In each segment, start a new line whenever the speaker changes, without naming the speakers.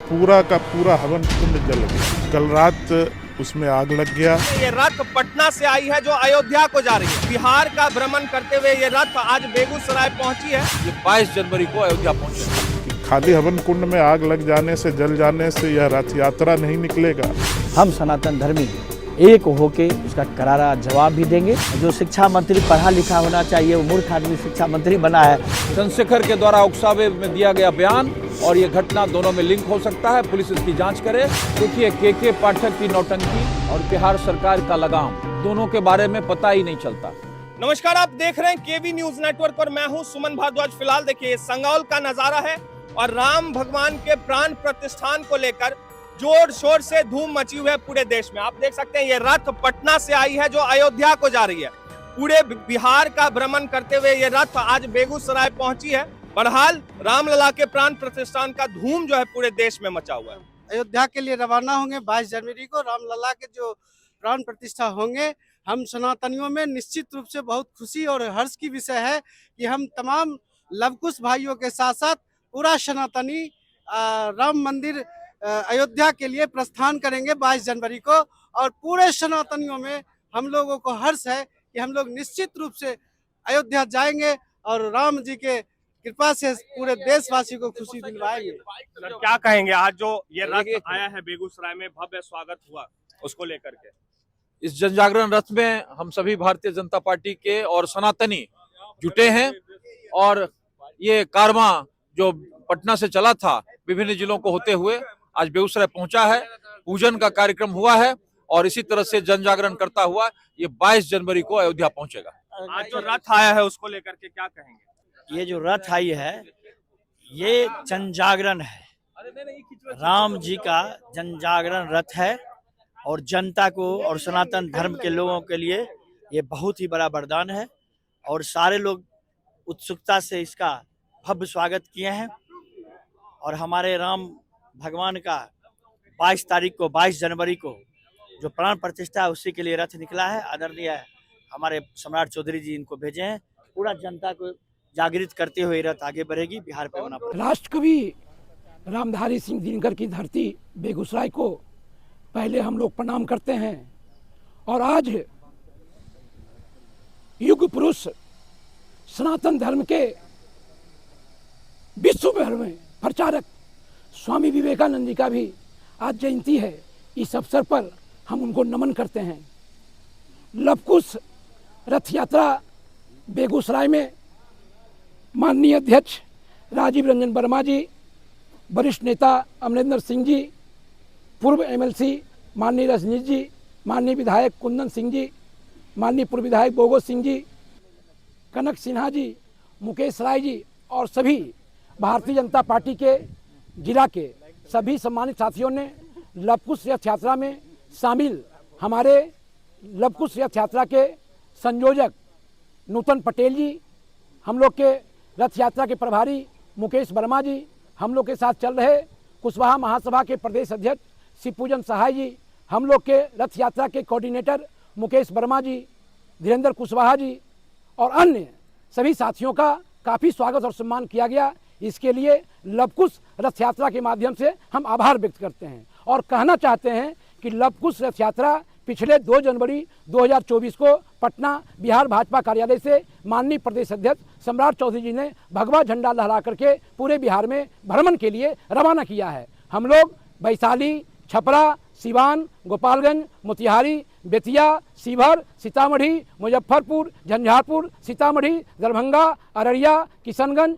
पूरा का पूरा हवन कुंड जल गया। कल रात उसमें आग लग गया।
ये रथ पटना से आई है जो अयोध्या को जा रही है। बिहार का भ्रमण करते हुए ये रथ आज बेगूसराय पहुंची है।
ये 22 जनवरी को अयोध्या पहुंचे।
खाली हवन कुंड में आग लग जाने से, जल जाने से यह रथ यात्रा नहीं निकलेगा।
हम सनातन धर्मी एक होके उसका करारा जवाब भी देंगे। जो शिक्षा मंत्री पढ़ा लिखा होना चाहिए वो मूर्ख आदमी शिक्षा मंत्री बना है।
चंद्रशेखर के द्वारा उकसावे में दिया गया बयान और ये घटना दोनों में लिंक हो सकता है। पुलिस इसकी जांच करे क्योंकि ये के पाठक की नौटंकी और बिहार सरकार का लगाम दोनों के बारे में पता ही नहीं चलता।
नमस्कार, आप देख रहे हैं केवी न्यूज नेटवर्क और मैं हूं सुमन भारद्वाज। फिलहाल देखिए संगौल का नजारा है और राम भगवान के प्राण प्रतिष्ठान को लेकर जोर शोर से धूम मची हुई है पूरे देश में। आप देख सकते हैं ये रथ पटना से आई है जो अयोध्या को जा रही है। पूरे बिहार का भ्रमण करते हुए ये रथ आज बेगूसराय पहुंची है। बहरहाल रामलला के प्राण प्रतिष्ठान का धूम जो है पूरे देश में मचा हुआ है।
अयोध्या के लिए रवाना होंगे 22 जनवरी को। रामलला के जो प्राण प्रतिष्ठा होंगे, हम सनातनियों में निश्चित रूप से बहुत खुशी और हर्ष की विषय है कि हम तमाम लवकुश भाइयों के साथ साथ पूरा सनातनी राम मंदिर अयोध्या के लिए प्रस्थान करेंगे 22 जनवरी को। और पूरे सनातनियों में हम लोगों को हर्ष है कि हम लोग निश्चित रूप से अयोध्या जाएंगे और राम जी के कृपा से पूरे देशवासी को खुशी दिलवाएंगे।
क्या कहेंगे आज जो ये रथ आया है बेगूसराय में, भव्य स्वागत हुआ उसको लेकर के?
इस जन जागरण रथ में हम सभी भारतीय जनता पार्टी के और सनातनी जुटे हैं और ये कारवां जो पटना से चला था विभिन्न जिलों को होते हुए आज बेगूसराय पहुंचा है। पूजन का कार्यक्रम हुआ है और इसी तरह से जन जागरण करता हुआ ये 22 जनवरी को अयोध्या पहुंचेगा।
आज जो रथ आया है उसको लेकर के क्या कहेंगे?
ये जो रथ आई है ये जन जागरण है, राम जी का जन जागरण रथ है और जनता को और सनातन धर्म के लोगों के लिए ये बहुत ही बड़ा वरदान है और सारे लोग उत्सुकता से इसका भव्य स्वागत किए हैं। और हमारे राम भगवान का 22 जनवरी को जो प्राण प्रतिष्ठा है उसी के लिए रथ निकला है। आदरणीय हमारे सम्राट चौधरी जी इनको भेजे हैं। पूरा जनता को जागृत करते हुए रथ आगे बढ़ेगी। बिहार पे बना
राष्ट्रकवि रामधारी सिंह दिनकर की धरती बेगूसराय को पहले हम लोग प्रणाम करते हैं और आज युग पुरुष सनातन धर्म के विश्व भर में प्रचारक स्वामी विवेकानंद जी का भी आज जयंती है। इस अवसर पर हम उनको नमन करते हैं। लवकुश रथ यात्रा बेगूसराय में माननीय अध्यक्ष राजीव रंजन वर्मा जी, वरिष्ठ नेता अमरिंदर सिंह जी, पूर्व एमएलसी माननीय रजनीश जी, माननीय विधायक कुंदन सिंह जी, माननीय पूर्व विधायक बोगो सिंह जी, कनक सिन्हा जी, मुकेश राय जी और सभी भारतीय जनता पार्टी के जिला के सभी सम्मानित साथियों ने लवकुश रथ यात्रा में शामिल हमारे लवकुश रथ यात्रा के संयोजक नूतन पटेल जी, हम लोग के रथ यात्रा के प्रभारी मुकेश वर्मा जी, हम लोग के साथ चल रहे कुशवाहा महासभा के प्रदेश अध्यक्ष शिवपूजन सहाय जी, हम लोग के रथ यात्रा के कोऑर्डिनेटर मुकेश वर्मा जी, धीरेन्द्र कुशवाहा जी और अन्य सभी साथियों का काफ़ी स्वागत और सम्मान किया गया। इसके लिए लवकुश रथ यात्रा के माध्यम से हम आभार व्यक्त करते हैं और कहना चाहते हैं कि लवकुश रथ यात्रा पिछले 2 जनवरी 2024 को पटना बिहार भाजपा कार्यालय से माननीय प्रदेश अध्यक्ष सम्राट चौधरी जी ने भगवा झंडा लहरा करके पूरे बिहार में भ्रमण के लिए रवाना किया है। हम लोग वैशाली, छपरा, सिवान, गोपालगंज, मोतिहारी, बेतिया, शिवहर, सीतामढ़ी, मुजफ्फरपुर, झंझारपुर, सीतामढ़ी, दरभंगा, अररिया, किशनगंज,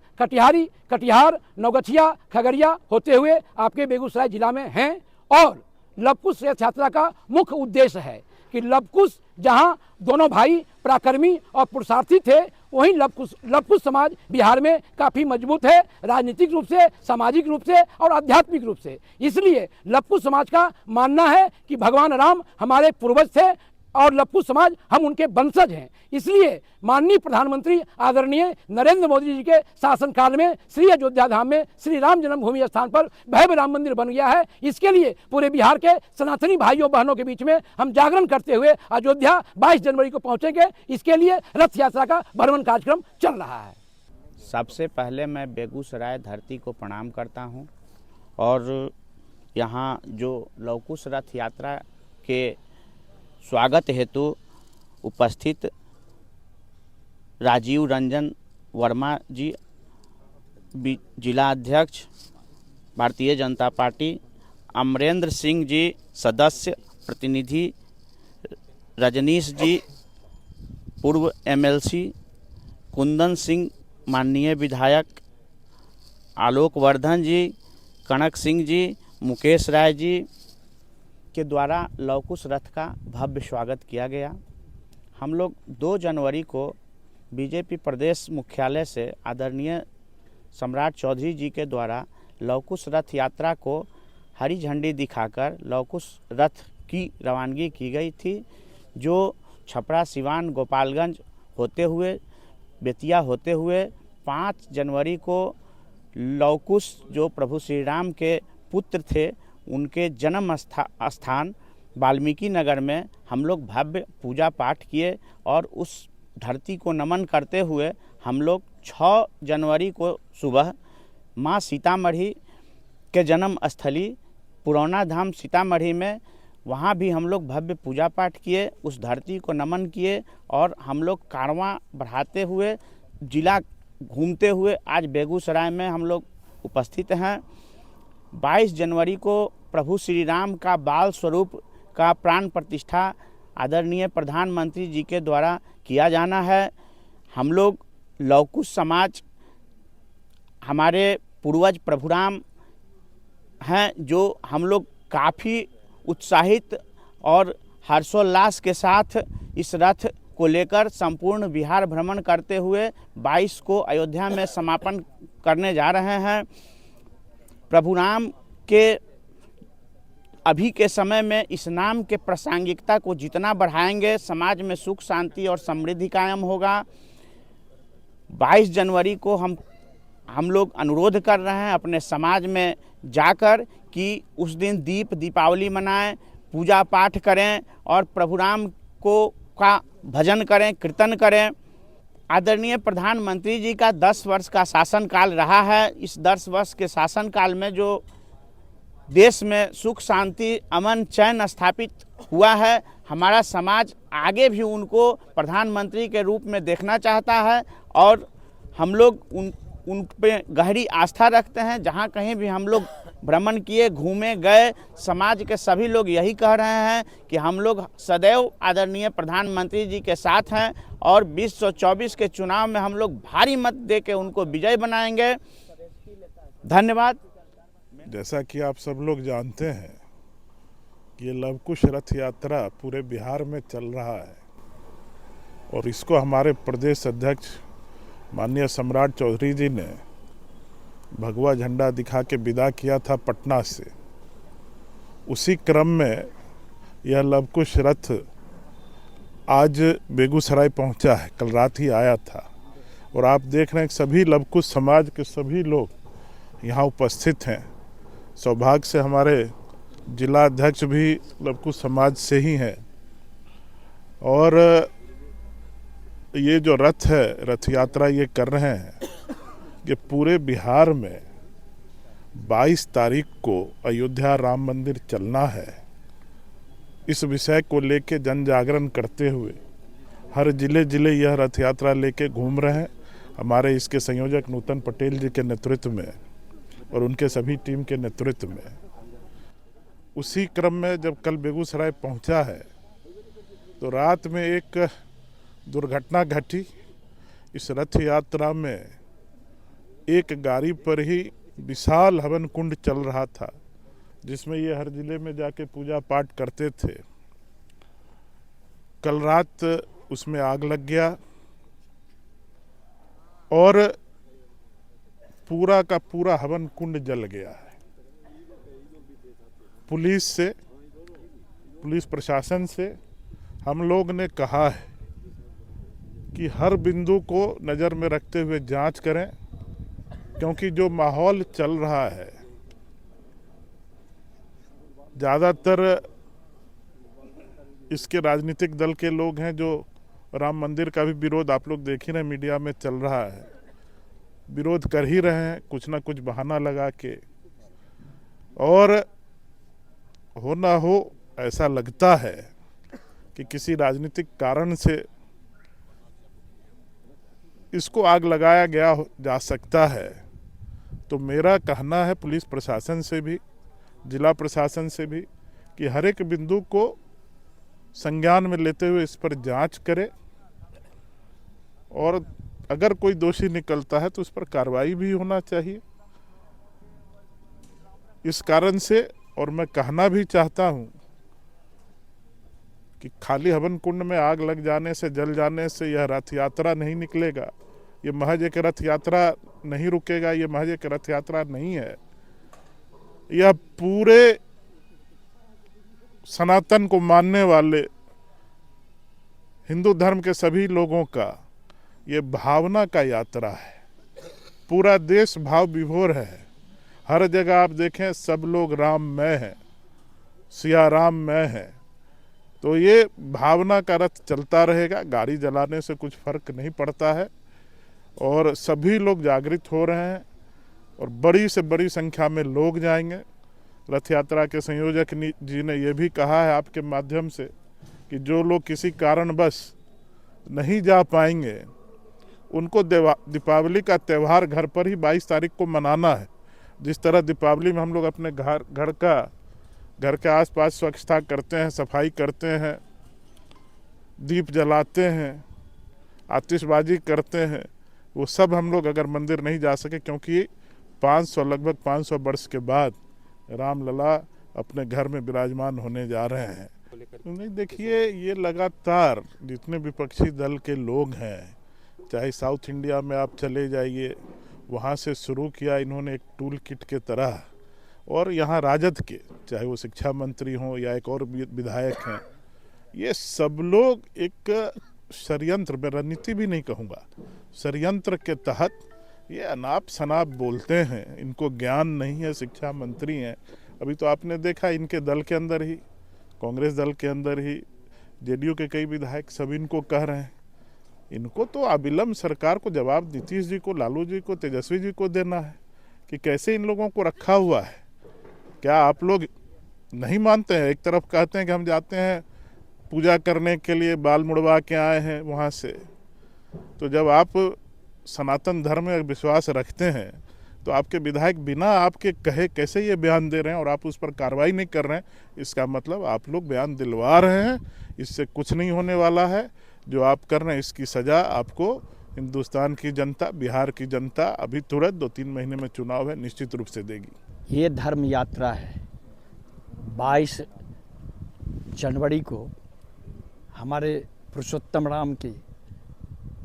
कटिहार, नवगछिया, खगड़िया होते हुए आपके बेगूसराय जिला में हैं। और लवकुश रथ यात्रा का मुख्य उद्देश्य है कि लवकुश जहां दोनों भाई पराक्रमी और पुरुषार्थी थे, वहीं लवकुश समाज बिहार में काफ़ी मजबूत है, राजनीतिक रूप से, सामाजिक रूप से और आध्यात्मिक रूप से। इसलिए लवकुश समाज का मानना है कि भगवान राम हमारे पूर्वज थे और लवकुश समाज हम उनके वंशज हैं। इसलिए माननीय प्रधानमंत्री आदरणीय नरेंद्र मोदी जी के शासनकाल में श्री अयोध्या धाम में श्री राम जन्मभूमि स्थान पर भव्य राम मंदिर बन गया है। इसके लिए पूरे बिहार के सनातनी भाइयों बहनों के बीच में हम जागरण करते हुए अयोध्या 22 जनवरी को पहुंचेंगे। इसके लिए रथ यात्रा का भ्रमण कार्यक्रम चल रहा है।
सबसे पहले मैं बेगूसराय धरती को प्रणाम करता हूं और यहाँ जो लव कुश रथ यात्रा के स्वागत हेतु उपस्थित राजीव रंजन वर्मा जी, जिला अध्यक्ष भारतीय जनता पार्टी, अमरेंद्र सिंह जी सदस्य प्रतिनिधि, रजनीश जी पूर्व एमएलसी, कुंदन सिंह माननीय विधायक, आलोक वर्धन जी, कनक सिंह जी, मुकेश राय जी के द्वारा लव कुश रथ का भव्य स्वागत किया गया। हम लोग 2 जनवरी को बीजेपी प्रदेश मुख्यालय से आदरणीय सम्राट चौधरी जी के द्वारा लव कुश रथ यात्रा को हरी झंडी दिखाकर लव कुश रथ की रवानगी की गई थी, जो छपरा, सिवान, गोपालगंज होते हुए, बेतिया होते हुए 5 जनवरी को लव कुश जो प्रभु श्री राम के पुत्र थे, उनके जन्म स्थान वाल्मीकि नगर में हम लोग भव्य पूजा पाठ किए और उस धरती को नमन करते हुए हम लोग 6 जनवरी को सुबह माँ सीतामढ़ी के जन्म स्थली पुरौना धाम सीतामढ़ी में, वहाँ भी हम लोग भव्य पूजा पाठ किए, उस धरती को नमन किए और हम लोग कारवां बढ़ाते हुए जिला घूमते हुए आज बेगूसराय में हम लोग उपस्थित हैं। 22 जनवरी को प्रभु श्री राम का बाल स्वरूप का प्राण प्रतिष्ठा आदरणीय प्रधानमंत्री जी के द्वारा किया जाना है। हम लोग लव कुश समाज, हमारे पूर्वज प्रभुराम हैं, जो हम लोग काफ़ी उत्साहित और हर्षोल्लास के साथ इस रथ को लेकर संपूर्ण बिहार भ्रमण करते हुए 22 को अयोध्या में समापन करने जा रहे हैं। प्रभु राम के अभी के समय में इस नाम के प्रासंगिकता को जितना बढ़ाएंगे, समाज में सुख शांति और समृद्धि कायम होगा। 22 जनवरी को हम लोग अनुरोध कर रहे हैं अपने समाज में जाकर कि उस दिन दीपावली मनाएं, पूजा पाठ करें और प्रभु राम का भजन करें, कीर्तन करें। आदरणीय प्रधानमंत्री जी का 10 वर्ष का शासनकाल रहा है। इस 10 वर्ष के शासनकाल में जो देश में सुख शांति, अमन, चैन स्थापित हुआ है, हमारा समाज आगे भी उनको प्रधानमंत्री के रूप में देखना चाहता है और हम लोग उन पे गहरी आस्था रखते हैं। जहाँ कहीं भी हम लोग भ्रमण किए, घूमे, गए, समाज के सभी लोग यही कह रहे हैं कि हम लोग सदैव आदरणीय प्रधानमंत्री जी के साथ हैं और 2024 के चुनाव में हम लोग भारी मत दे के उनको विजय बनाएंगे। धन्यवाद।
जैसा कि आप सब लोग जानते हैं कि ये लव कुश रथ यात्रा पूरे बिहार में चल रहा है और इसको हमारे प्रदेश अध्यक्ष माननीय सम्राट चौधरी जी ने भगवा झंडा दिखा के विदा किया था पटना से। उसी क्रम में यह लव कुश रथ आज बेगूसराय पहुंचा है, कल रात ही आया था और आप देख रहे हैं सभी लव कुश समाज के सभी लोग यहाँ उपस्थित हैं। सौभाग्य से हमारे जिला अध्यक्ष भी लव कुश समाज से ही हैं और ये जो रथ है, रथ यात्रा ये कर रहे हैं, ये पूरे बिहार में 22 तारीख को अयोध्या राम मंदिर चलना है। इस विषय को लेके जन जागरण करते हुए हर जिले यह रथ यात्रा लेके घूम रहे हैं। हमारे इसके संयोजक नूतन पटेल जी के नेतृत्व में और उनके सभी टीम के नेतृत्व में। उसी क्रम में जब कल बेगूसराय पहुंचा है तो रात में एक दुर्घटना घटी। इस रथ यात्रा में एक गाड़ी पर ही विशाल हवन कुंड चल रहा था जिसमें ये हर जिले में जाके पूजा पाठ करते थे। कल रात उसमें आग लग गया और पूरा का पूरा हवन कुंड जल गया है। पुलिस प्रशासन से हम लोग ने कहा है कि हर बिंदु को नज़र में रखते हुए जांच करें, क्योंकि जो माहौल चल रहा है ज़्यादातर इसके राजनीतिक दल के लोग हैं जो राम मंदिर का भी विरोध आप लोग देख ही रहे मीडिया में चल रहा है, विरोध कर ही रहे हैं कुछ ना कुछ बहाना लगा के। और हो ना हो ऐसा लगता है कि किसी राजनीतिक कारण से इसको आग लगाया गया जा सकता है, तो मेरा कहना है पुलिस प्रशासन से भी, जिला प्रशासन से भी, कि हर एक बिंदु को संज्ञान में लेते हुए इस पर जांच करे और अगर कोई दोषी निकलता है तो उस पर कार्रवाई भी होना चाहिए। इस कारण से, और मैं कहना भी चाहता हूं कि खाली हवन कुंड में आग लग जाने से, जल जाने से यह रथ यात्रा नहीं निकलेगा, ये महज एक रथ यात्रा नहीं रुकेगा, ये महज एक रथ यात्रा नहीं है, यह पूरे सनातन को मानने वाले हिंदू धर्म के सभी लोगों का ये भावना का यात्रा है। पूरा देश भाव विभोर है, हर जगह आप देखें सब लोग राममय हैं, सिया राममय हैं। तो ये भावना का रथ चलता रहेगा, गाड़ी जलाने से कुछ फर्क नहीं पड़ता है और सभी लोग जागृत हो रहे हैं और बड़ी से बड़ी संख्या में लोग जाएंगे। रथ यात्रा के संयोजक जी ने यह भी कहा है आपके माध्यम से कि जो लोग किसी कारणवश नहीं जा पाएंगे उनको दीपावली का त्यौहार घर पर ही 22 तारीख को मनाना है। जिस तरह दीपावली में हम लोग अपने घर के आसपास स्वच्छता करते हैं, सफाई करते हैं, दीप जलाते हैं, आतिशबाजी करते हैं, वो सब हम लोग अगर मंदिर नहीं जा सके, क्योंकि लगभग 500 वर्ष के बाद रामलला अपने घर में विराजमान होने जा रहे हैं। नहीं, देखिए, ये लगातार जितने विपक्षी दल के लोग हैं, चाहे साउथ इंडिया में आप चले जाइए, वहाँ से शुरू किया इन्होंने एक टूल किट के तरह, और यहाँ राजद के, चाहे वो शिक्षा मंत्री हों या एक और विधायक हैं, ये सब लोग एक षड्यंत्र में, रणनीति भी नहीं कहूँगा, षड्यंत्र के तहत ये अनाप शनाप बोलते हैं। इनको ज्ञान नहीं है, शिक्षा मंत्री हैं। अभी तो आपने देखा इनके दल के अंदर ही, कांग्रेस दल के अंदर ही जेडीयू के कई विधायक सब इनको कह रहे हैं। इनको तो अविलंब सरकार को जवाब नीतीश जी को, लालू जी को, तेजस्वी जी को देना है कि कैसे इन लोगों को रखा हुआ है। क्या आप लोग नहीं मानते हैं? एक तरफ कहते हैं कि हम जाते हैं पूजा करने के लिए, बाल मुड़वा के आए हैं वहाँ से, तो जब आप सनातन धर्म में विश्वास रखते हैं तो आपके विधायक बिना आपके कहे कैसे ये बयान दे रहे हैं और आप उस पर कार्रवाई नहीं कर रहे हैं? इसका मतलब आप लोग बयान दिलवा रहे हैं, इससे कुछ नहीं होने वाला है। जो आप कर रहे हैं इसकी सज़ा आपको हिंदुस्तान की जनता, बिहार की जनता अभी तुरंत 2-3 महीने में चुनाव है, निश्चित रूप से देगी।
ये धर्म यात्रा है। 22 जनवरी को हमारे पुरुषोत्तम राम की,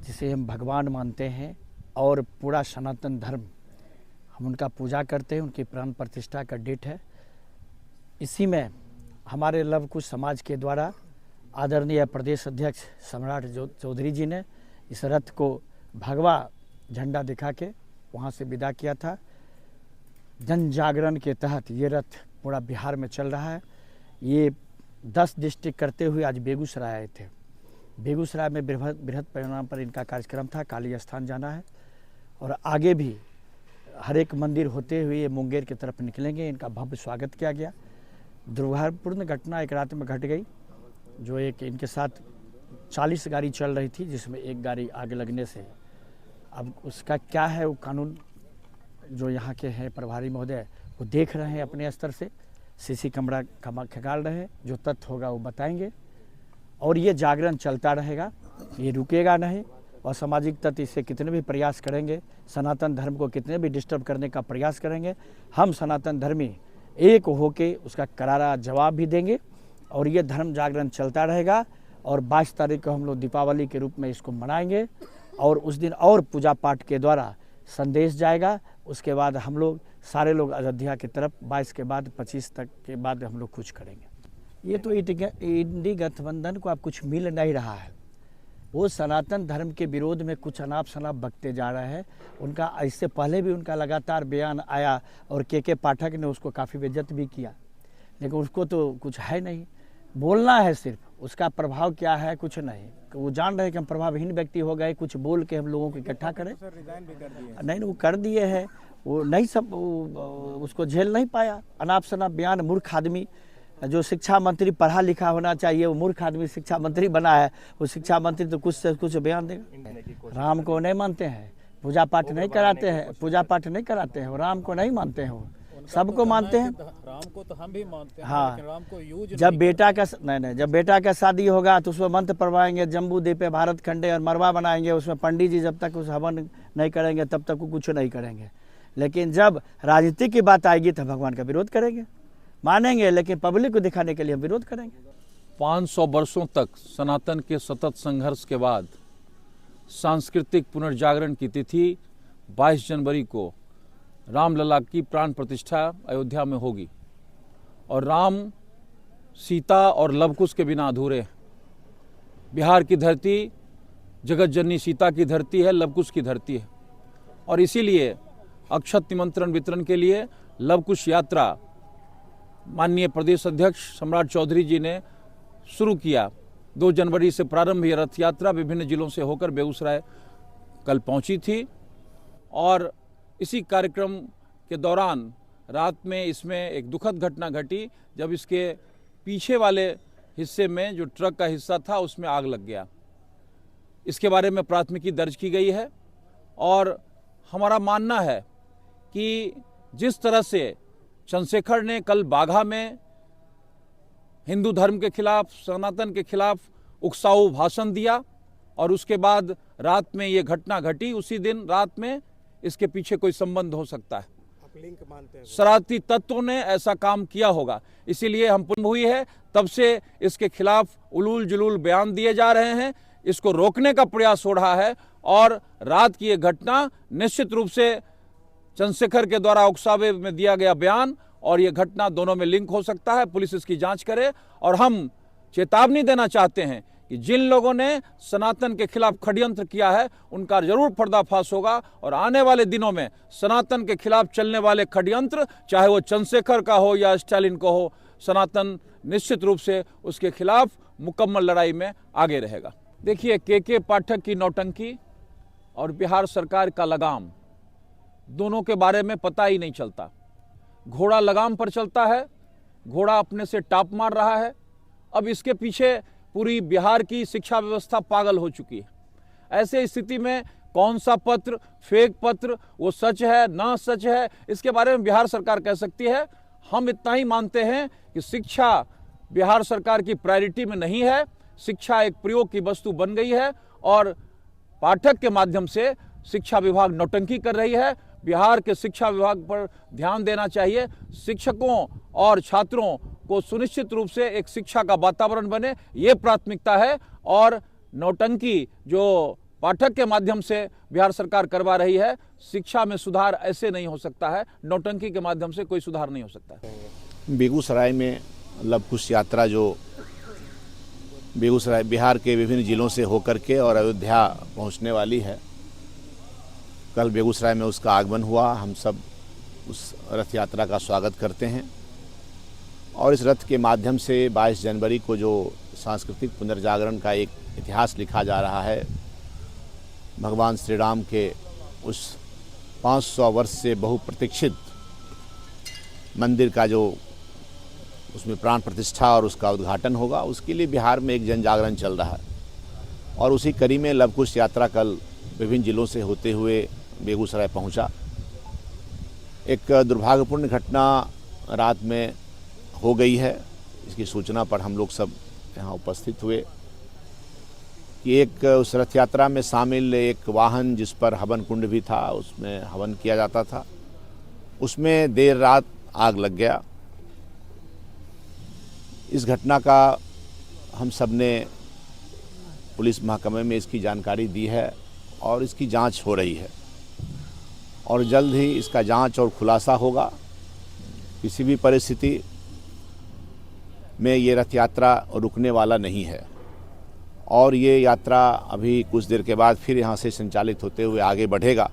जिसे हम भगवान मानते हैं, और पूरा सनातन धर्म हम उनका पूजा करते हैं, उनकी प्राण प्रतिष्ठा का डेट है। इसी में हमारे लव कुश समाज के द्वारा आदरणीय प्रदेश अध्यक्ष सम्राट चौधरी जी ने इस रथ को भगवा झंडा दिखा के वहाँ से विदा किया था। जन जागरण के तहत ये रथ पूरा बिहार में चल रहा है। ये 10 डिस्ट्रिक्ट करते हुए आज बेगूसराय आए थे। बेगूसराय में बृहद परिणाम पर इनका कार्यक्रम था, काली स्थान जाना है, और आगे भी हर एक मंदिर होते हुए ये मुंगेर की तरफ निकलेंगे। इनका भव्य स्वागत किया गया। दुर्भाग्यपूर्ण घटना एक रात में घट गई, जो एक इनके साथ 40 गाड़ी चल रही थी, जिसमें एक गाड़ी आग लगने से, अब उसका क्या है वो कानून जो यहाँ के हैं प्रभारी महोदय वो देख रहे हैं अपने स्तर से, सीसी कैमरा खंगाल रहे हैं, जो तथ्य होगा वो बताएंगे। और ये जागरण चलता रहेगा, ये रुकेगा नहीं। और सामाजिक तत्व इससे कितने भी प्रयास करेंगे, सनातन धर्म को कितने भी डिस्टर्ब करने का प्रयास करेंगे, हम सनातन धर्मी एक होके उसका करारा जवाब भी देंगे। और ये धर्म जागरण चलता रहेगा। और 22 तारीख को हम लोग दीपावली के रूप में इसको मनाएंगे, और उस दिन और पूजा पाठ के द्वारा संदेश जाएगा। उसके बाद हम लोग सारे लोग अयोध्या की तरफ 22 के बाद 25 तक के बाद हम लोग कुछ करेंगे। ये तो इंडी गठबंधन को अब कुछ मिल नहीं रहा है। वो सनातन धर्म के विरोध में कुछ अनाप शनाप बकते जा रहे हैं। उनका इससे पहले भी उनका लगातार बयान आया और के पाठक ने उसको काफ़ी बेइज्जत भी किया, लेकिन उसको तो कुछ है नहीं, बोलना है सिर्फ, उसका प्रभाव क्या है कुछ नहीं। वो जान रहे कि हम प्रभावहीन व्यक्ति हो गए, कुछ बोल के हम लोगों को इकट्ठा करें। नहीं, वो कर दिए हैं, वो नहीं, सब उसको झेल नहीं पाया। अनाप शनाप बयान, मूर्ख आदमी जो शिक्षा मंत्री पढ़ा लिखा होना चाहिए, वो मूर्ख आदमी शिक्षा मंत्री बना है। वो शिक्षा मंत्री तो कुछ से कुछ बयान देगा। राम को नहीं मानते हैं, पूजा पाठ नहीं कराते हैं, पूजा पाठ नहीं कराते हैं, वो राम को नहीं मानते हैं, वो सबको मानते हैं।
राम को तो हम भी मानते हैं,
हाँ,
लेकिन राम को यूज
जब बेटा का नहीं, जब बेटा का शादी होगा तो उसमें मंत्र पढ़वाएंगे, जम्बू द्वीप पे भारत खंडे और मरवा बनाएंगे, उसमें पंडित जी जब तक उस हवन नहीं करेंगे तब तक वो कुछ नहीं करेंगे। लेकिन जब राजनीति की बात आएगी तो भगवान का विरोध करेंगे, मानेंगे, लेकिन पब्लिक को दिखाने के लिए हम विरोध करेंगे।
500 वर्षों तक सनातन के सतत संघर्ष के बाद सांस्कृतिक पुनर्जागरण की तिथि 22 जनवरी को रामलला की प्राण प्रतिष्ठा अयोध्या में होगी। और राम, सीता और लवकुश के बिना अधूरे हैं। बिहार की धरती जगत जननी सीता की धरती है, लवकुश की धरती है। और इसीलिए अक्षत निमंत्रण वितरण के लिए लवकुश यात्रा माननीय प्रदेश अध्यक्ष सम्राट चौधरी जी ने शुरू किया। 2 जनवरी से प्रारंभ ये रथ यात्रा विभिन्न जिलों से होकर बेगूसराय कल पहुंची थी। और इसी कार्यक्रम के दौरान रात में इसमें एक दुखद घटना घटी, जब इसके पीछे वाले हिस्से में जो ट्रक का हिस्सा था उसमें आग लग गया। इसके बारे में प्राथमिकी दर्ज की गई है। और हमारा मानना है कि जिस तरह से चंद्रशेखर ने कल बाघा में हिंदू धर्म के खिलाफ, सनातन के खिलाफ उकसाऊ भाषण दिया और उसके बाद रात में ये घटना घटी, उसी दिन रात में इसके पीछे कोई संबंध हो सकता है। शरारती तत्वों ने ऐसा काम किया होगा। इसीलिए हम पुनः हुई है, तब से इसके खिलाफ उलूल जुलूल बयान दिए जा रहे हैं, इसको रोकने का प्रयास हो रहा है। और रात की ये घटना निश्चित रूप से चंद्रशेखर के द्वारा उकसावे में दिया गया बयान और ये घटना दोनों में लिंक हो सकता है। पुलिस इसकी जांच करे। और हम चेतावनी देना चाहते हैं कि जिन लोगों ने सनातन के खिलाफ षड्यंत्र किया है उनका जरूर पर्दाफाश होगा। और आने वाले दिनों में सनातन के खिलाफ चलने वाले षड्यंत्र, चाहे वो चंद्रशेखर का हो या स्टालिन का हो, सनातन निश्चित रूप से उसके खिलाफ मुकम्मल लड़ाई में आगे रहेगा। देखिए, के पाठक की नौटंकी और बिहार सरकार का लगाम, दोनों के बारे में पता ही नहीं चलता। घोड़ा लगाम पर चलता है, घोड़ा अपने से टाप मार रहा है। अब इसके पीछे पूरी बिहार की शिक्षा व्यवस्था पागल हो चुकी है। ऐसे स्थिति में कौन सा पत्र, फेक पत्र, वो सच है ना सच है, इसके बारे में बिहार सरकार कह सकती है। हम इतना ही मानते हैं कि शिक्षा बिहार सरकार की प्रायोरिटी में नहीं है। शिक्षा एक प्रयोग की वस्तु बन गई है और पाठक के माध्यम से शिक्षा विभाग नौटंकी कर रही है। बिहार के शिक्षा विभाग पर ध्यान देना चाहिए। शिक्षकों और छात्रों को सुनिश्चित रूप से एक शिक्षा का वातावरण बने, ये प्राथमिकता है। और नौटंकी जो पाठक के माध्यम से बिहार सरकार करवा रही है, शिक्षा में सुधार ऐसे नहीं हो सकता है। नौटंकी के माध्यम से कोई सुधार नहीं हो सकता है।
बेगूसराय में लवकुश यात्रा जो बेगूसराय बिहार के विभिन्न जिलों से होकर के और अयोध्या पहुंचने वाली है, कल बेगूसराय में उसका आगमन हुआ। हम सब उस रथ यात्रा का स्वागत करते हैं और इस रथ के माध्यम से 22 जनवरी को जो सांस्कृतिक पुनर्जागरण का एक इतिहास लिखा जा रहा है, भगवान श्री राम के उस 500 वर्ष से बहुप्रतीक्षित मंदिर का जो उसमें प्राण प्रतिष्ठा और उसका उद्घाटन होगा, उसके लिए बिहार में एक जन जागरण चल रहा है। और उसी कड़ी में लवकुश यात्रा कल विभिन्न जिलों से होते हुए बेगूसराय पहुंचा। एक दुर्भाग्यपूर्ण घटना रात में हो गई है। इसकी सूचना पर हम लोग सब यहाँ उपस्थित हुए कि एक उस रथ यात्रा में शामिल एक वाहन जिस पर हवन कुंड भी था, उसमें हवन किया जाता था, उसमें देर रात आग लग गया। इस घटना का हम सब ने पुलिस महकमे में इसकी जानकारी दी है और इसकी जांच हो रही है और जल्द ही इसका जांच और खुलासा होगा। किसी भी परिस्थिति में ये रथ यात्रा रुकने वाला नहीं है और ये यात्रा अभी कुछ देर के बाद फिर यहाँ से संचालित होते हुए आगे बढ़ेगा।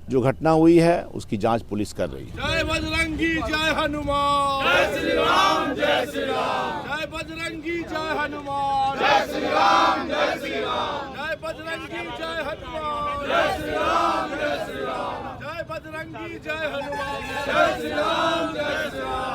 जो घटना हुई है उसकी जांच पुलिस कर रही है।
जय बजरंगी, जय हनुमान, जय श्री राम, जय श्री राम, जय बजरंगी, जय हनुमान, जय श्री राम, जय श्री राम, जय बजरंगी, जय हनुमान, जय श्री राम, जय श्री राम, जय बजरंगी, जय हनुमान, जय श्री राम, जय श्री राम।